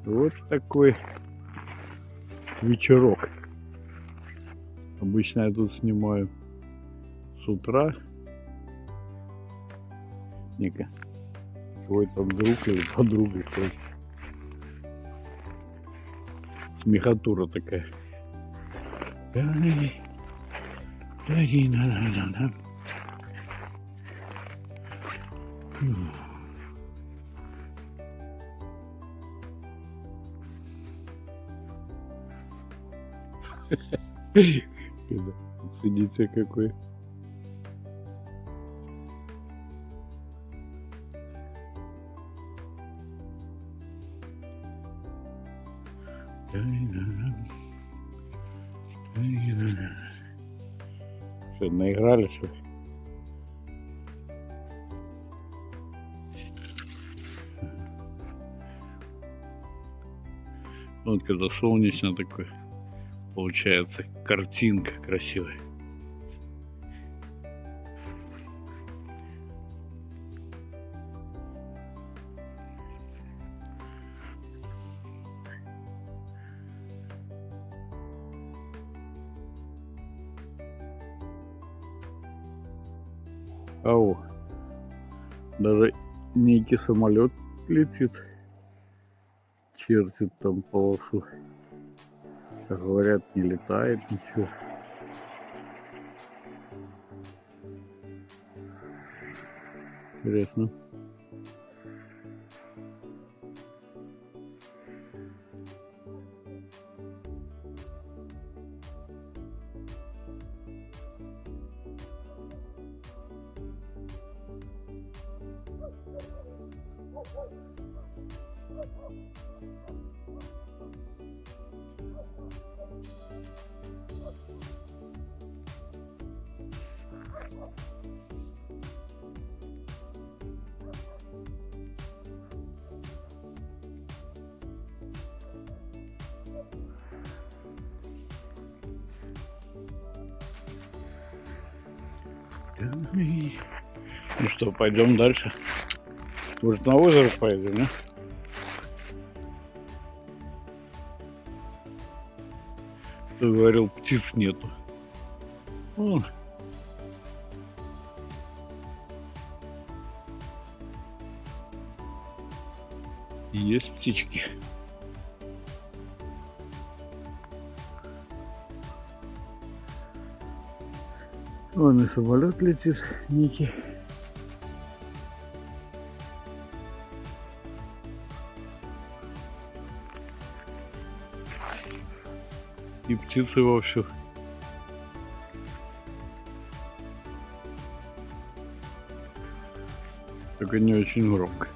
Вот такой вечерок. Обычно я тут снимаю с утра. Ника, твой там друг или подруга, короче. Смехотура такая. Сидите какой. Что, наиграли, что ли? Вот когда солнечно такое, получается картинка красивая. Ау, даже некий самолет летит, чертит там полосу. Как говорят, не летает ничего. Интересно. Ну что, пойдем дальше. Может, на озеро поедем, да? Ты говорил, птиц нету. О. Есть птички. Вон и самолет летит, Ники. И птицы вовсю. Только не очень громко.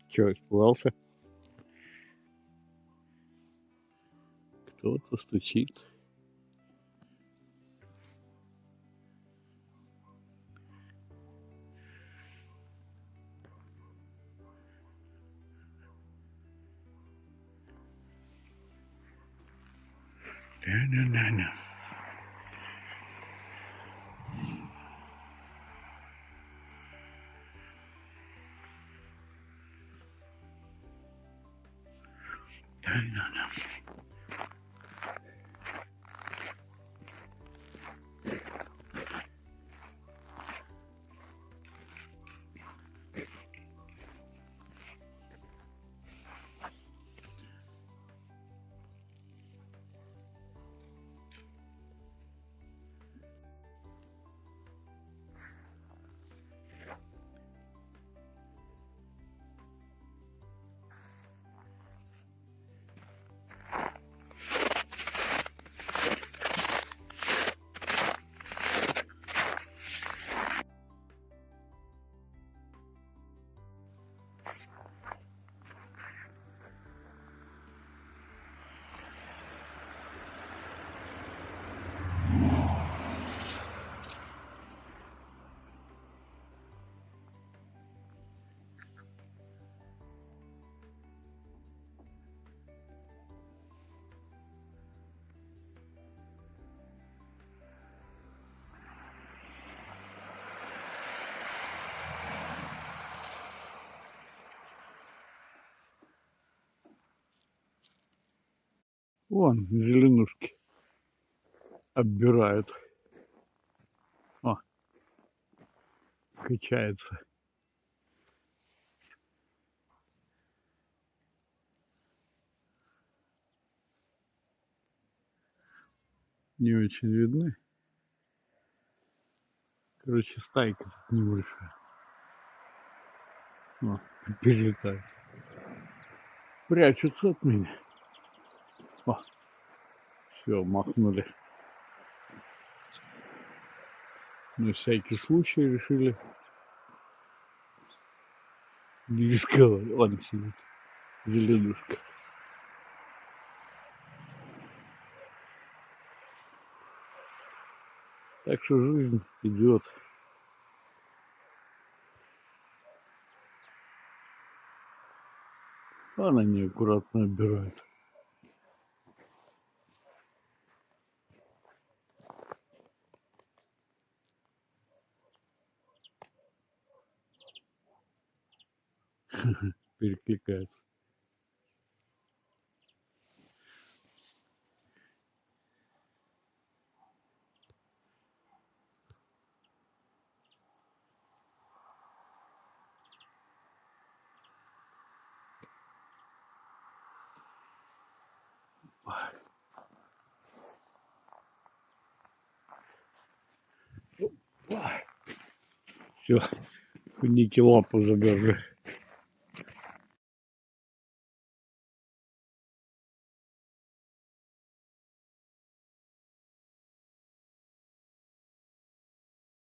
Чё, испугался? Кто-то стучит. Да-да-да-да. Да-да-да. Вон, зеленушки оббирают. О, качается. Не очень видны. Короче, стайка тут небольшая. О, перелетает. Прячутся от меня. О, все, махнули. На всякий случай решили не рисковать. Ладно, сидит. Зеленушка. Так что жизнь идет. Она неаккуратно отбирает. Перекликается. Все, Ники лапу замерзли.